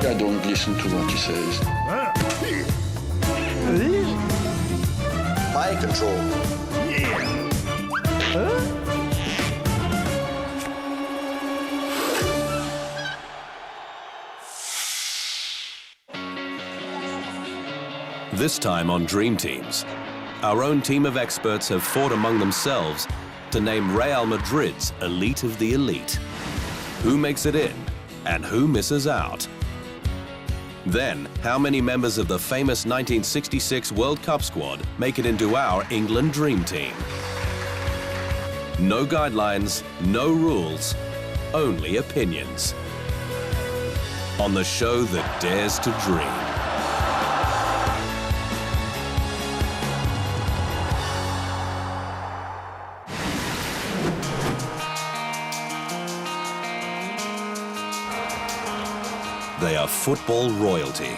I don't listen to what he says. Mind control. This time on Dream Teams, our own team of experts have fought among themselves to name Real Madrid's elite of the elite. Who makes it in and who misses out? Then, how many members of the famous 1966 World Cup squad make it into our England Dream Team? No guidelines, no rules, only opinions. On the show that dares to dream. They are football royalty,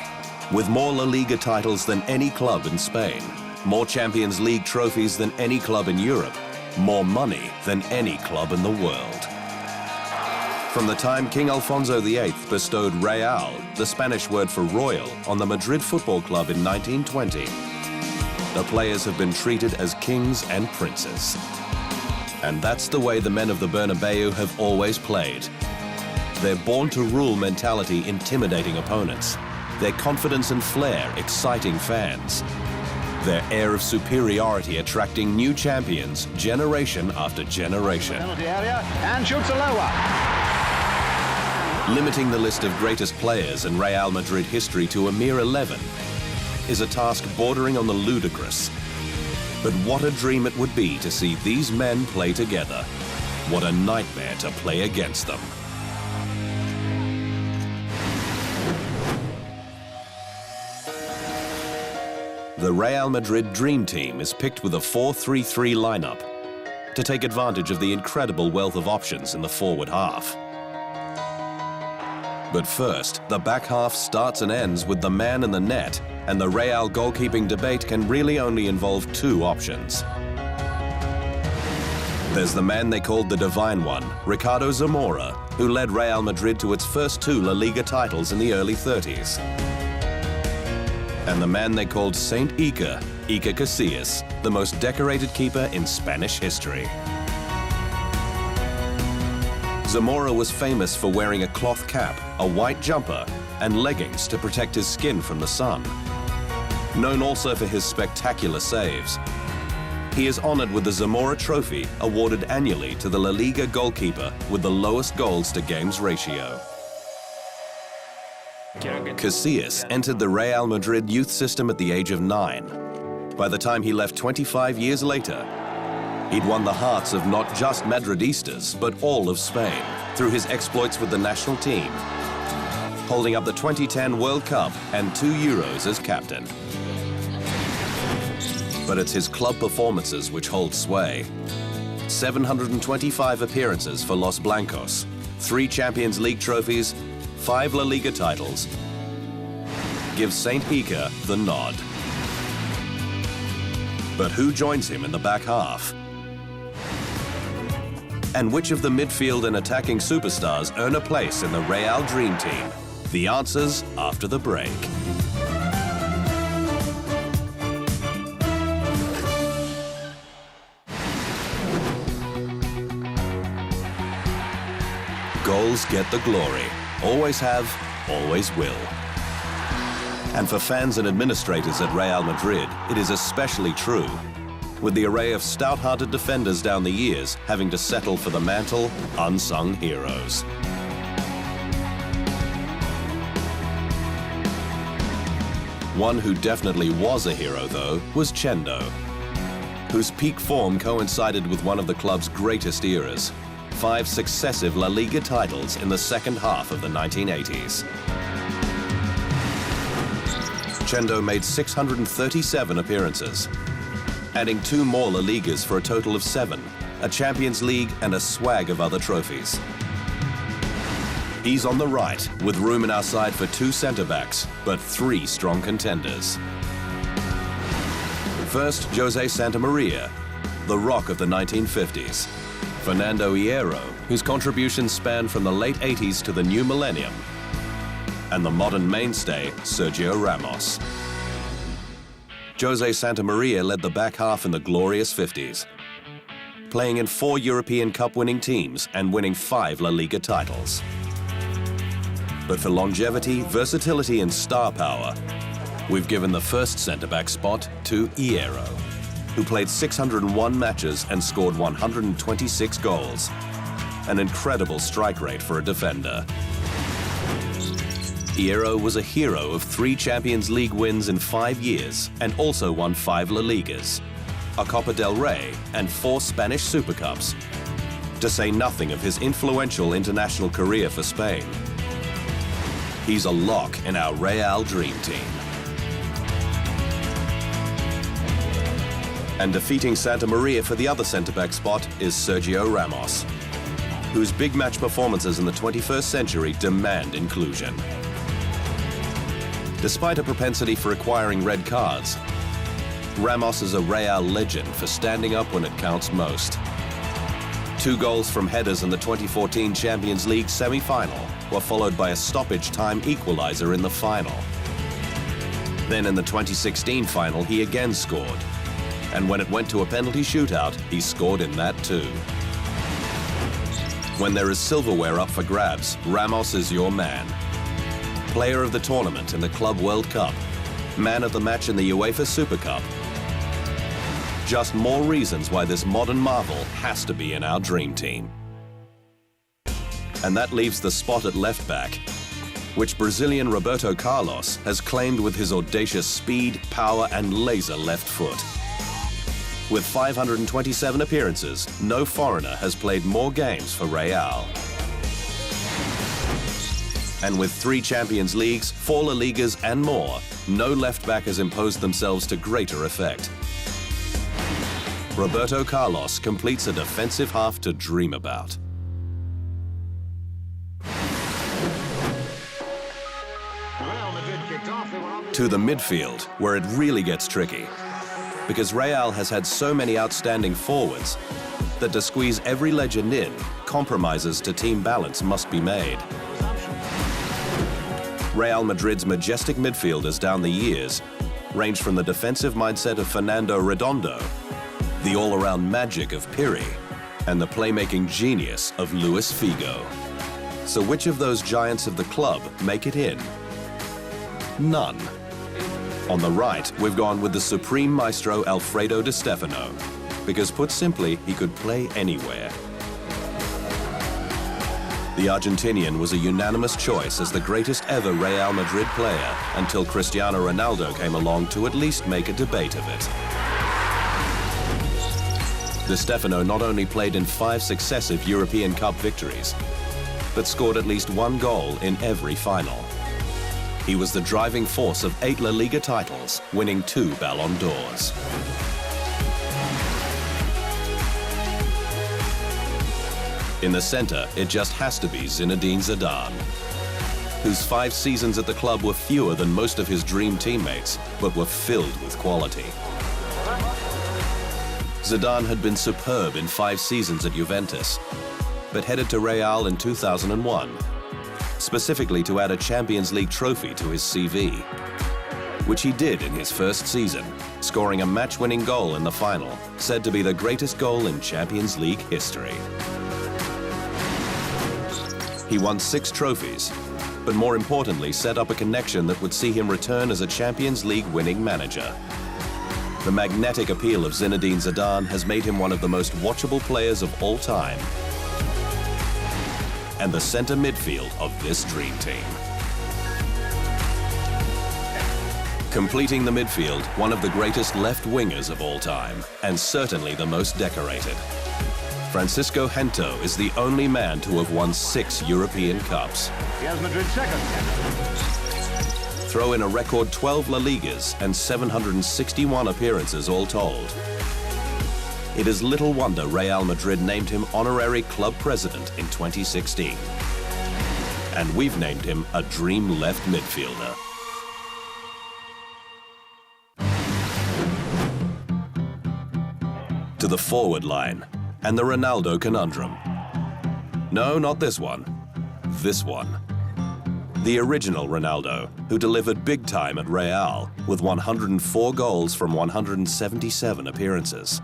with more La Liga titles than any club in Spain, more Champions League trophies than any club in Europe, more money than any club in the world. From the time King Alfonso VIII bestowed Real, the Spanish word for royal, on the Madrid Football Club in 1920, the players have been treated as kings and princes. And that's the way the men of the Bernabeu have always played. Their born-to-rule mentality intimidating opponents. Their confidence and flair exciting fans. Their air of superiority attracting new champions generation after generation. Penalty area and shoots a lower. Limiting the list of greatest players in Real Madrid history to a mere 11 is a task bordering on the ludicrous. But what a dream it would be to see these men play together. What a nightmare to play against them. The Real Madrid Dream Team is picked with a 4-3-3 lineup to take advantage of the incredible wealth of options in the forward half. But first, the back half starts and ends with the man in the net, and the Real goalkeeping debate can really only involve two options. There's the man they called the Divine One, Ricardo Zamora, who led Real Madrid to its first 2 La Liga titles in the early 30s. And the man they called Saint Iker, Iker Casillas, the most decorated keeper in Spanish history. Zamora was famous for wearing a cloth cap, a white jumper, and leggings to protect his skin from the sun. Known also for his spectacular saves, he is honored with the Zamora Trophy, awarded annually to the La Liga goalkeeper with the lowest goals to games ratio. Casillas entered the Real Madrid youth system at the age of 9. By the time he left 25 years later, he'd won the hearts of not just Madridistas, but all of Spain through his exploits with the national team, holding up the 2010 World Cup and 2 Euros as captain. But it's his club performances which hold sway. 725 appearances for Los Blancos, 3 Champions League trophies, 5 La Liga titles, gives Saint Iker the nod. But who joins him in the back half? And which of the midfield and attacking superstars earn a place in the Real Dream Team? The answers after the break. Goals get the glory. Always have, always will. And for fans and administrators at Real Madrid, it is especially true, with the array of stout-hearted defenders down the years having to settle for the mantle, unsung heroes. One who definitely was a hero, though, was Chendo, whose peak form coincided with one of the club's greatest eras. 5 successive La Liga titles in the second half of the 1980s. Chendo made 637 appearances, adding 2 more La Ligas for a total of 7, a Champions League and a swag of other trophies. He's on the right, with room in our side for 2 centre-backs, but 3 strong contenders. First, Jose Santamaria, the rock of the 1950s. Fernando Hierro, whose contributions span from the late 80s to the new millennium. and the modern mainstay, Sergio Ramos. Jose Santamaria led the back half in the glorious 50s, playing in 4 European Cup-winning teams and winning 5 La Liga titles. But for longevity, versatility and star power, we've given the first centre-back spot to Hierro, who played 601 matches and scored 126 goals. An incredible strike rate for a defender. Hierro was a hero of 3 Champions League wins in 5 years and also won 5 La Ligas, a Copa del Rey and 4 Spanish Super Cups, to say nothing of his influential international career for Spain. He's a lock in our Real Dream Team. And defeating Santamaria for the other centre-back spot is Sergio Ramos, whose big match performances in the 21st century demand inclusion. Despite a propensity for acquiring red cards, Ramos is a Real legend for standing up when it counts most. 2 goals from headers in the 2014 Champions League semi-final were followed by a stoppage time equaliser in the final. Then in the 2016 final, he again scored. And when it went to a penalty shootout, he scored in that too. When there is silverware up for grabs, Ramos is your man. Player of the tournament in the Club World Cup, man of the match in the UEFA Super Cup. Just more reasons why this modern marvel has to be in our dream team. And that leaves the spot at left back, which Brazilian Roberto Carlos has claimed with his audacious speed, power and laser left foot. With 527 appearances, no foreigner has played more games for Real. And with 3 Champions Leagues, 4 La Ligas and more, no left-back has imposed themselves to greater effect. Roberto Carlos completes a defensive half to dream about. To the midfield, where it really gets tricky, because Real has had so many outstanding forwards that to squeeze every legend in, compromises to team balance must be made. Real Madrid's majestic midfielders down the years range from the defensive mindset of Fernando Redondo, the all-around magic of Piri, and the playmaking genius of Luis Figo. So which of those giants of the club make it in? None. On the right, we've gone with the supreme maestro Alfredo Di Stefano, because put simply, he could play anywhere. The Argentinian was a unanimous choice as the greatest ever Real Madrid player until Cristiano Ronaldo came along to at least make a debate of it. Di Stefano not only played in 5 successive European Cup victories, but scored at least 1 goal in every final. He was the driving force of 8 La Liga titles, winning 2 Ballon d'Ors. In the center, it just has to be Zinedine Zidane, whose 5 seasons at the club were fewer than most of his dream teammates, but were filled with quality. Zidane had been superb in 5 seasons at Juventus, but headed to Real in 2001, specifically to add a Champions League trophy to his CV, which he did in his first season, scoring a match-winning goal in the final, said to be the greatest goal in Champions League history. He won 6 trophies, but more importantly, set up a connection that would see him return as a Champions League winning manager. The magnetic appeal of Zinedine Zidane has made him one of the most watchable players of all time, and the center midfield of this dream team. Completing the midfield, one of the greatest left wingers of all time, and certainly the most decorated. Francisco Gento is the only man to have won 6 European Cups. Here's Madrid second. Throw in a record 12 La Ligas and 761 appearances all told. It is little wonder Real Madrid named him honorary club president in 2016. And we've named him a dream left midfielder. To the forward line, and the Ronaldo conundrum. No, not this one. This one. The original Ronaldo, who delivered big time at Real with 104 goals from 177 appearances.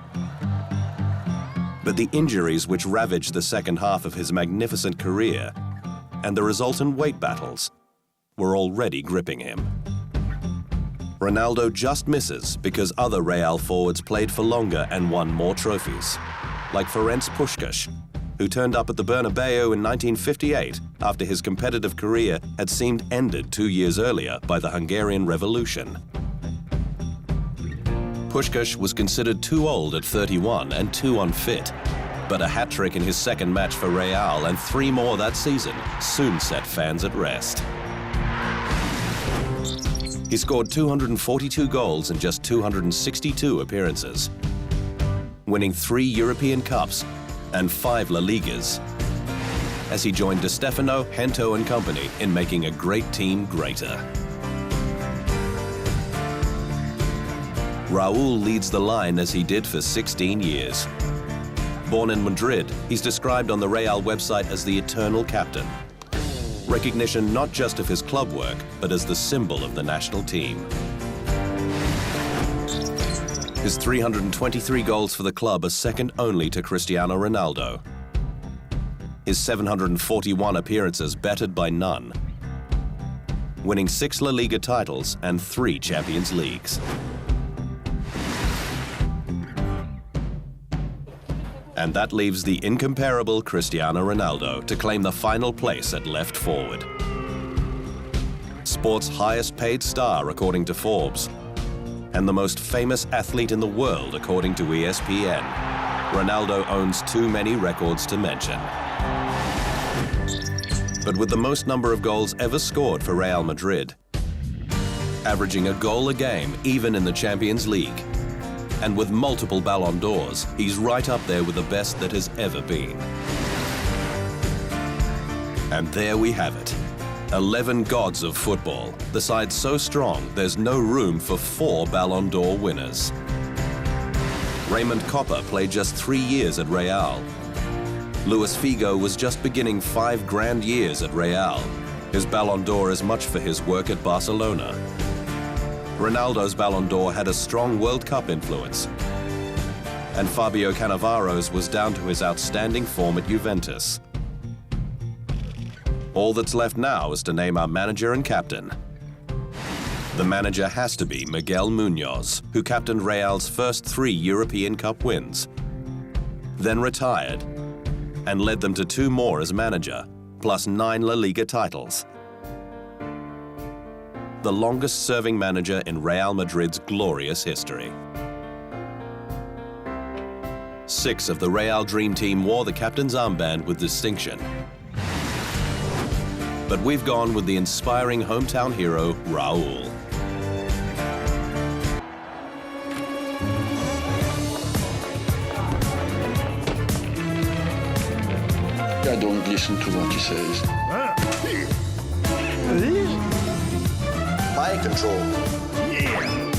But the injuries which ravaged the second half of his magnificent career and the resultant weight battles were already gripping him. Ronaldo just misses because other Real forwards played for longer and won more trophies, like Ferenc Puskás, who turned up at the Bernabeu in 1958 after his competitive career had seemed ended 2 years earlier by the Hungarian Revolution. Puskás was considered too old at 31 and too unfit, but a hat-trick in his second match for Real and 3 more that season soon set fans at rest. He scored 242 goals in just 262 appearances, winning 3 European Cups and 5 La Ligas, as he joined Di Stefano, Hento and company in making a great team greater. Raúl leads the line as he did for 16 years. Born in Madrid, he's described on the Real website as the eternal captain. Recognition not just of his club work, but as the symbol of the national team. His 323 goals for the club are second only to Cristiano Ronaldo. His 741 appearances bettered by none, winning 6 La Liga titles and 3 Champions Leagues. And that leaves the incomparable Cristiano Ronaldo to claim the final place at left forward. Sport's highest paid star according to Forbes, and the most famous athlete in the world according to ESPN. Ronaldo owns too many records to mention. But with the most number of goals ever scored for Real Madrid, averaging a goal a game even in the Champions League, and with multiple Ballon d'Ors, he's right up there with the best that has ever been. And there we have it. 11 gods of football, the side so strong there's no room for 4 Ballon d'Or winners. Raymond Kopa played just 3 years at Real. Luis Figo was just beginning 5 grand years at Real. His Ballon d'Or is much for his work at Barcelona. Ronaldo's Ballon d'Or had a strong World Cup influence, and Fabio Cannavaro's was down to his outstanding form at Juventus. All that's left now is to name our manager and captain. The manager has to be Miguel Munoz, who captained Real's first 3 European Cup wins, then retired, and led them to 2 more as manager, plus 9 La Liga titles. The longest-serving manager in Real Madrid's glorious history. 6 of the Real Dream Team wore the captain's armband with distinction. But we've gone with the inspiring hometown hero, Raúl. I don't listen to what he says. Mind control. Yeah.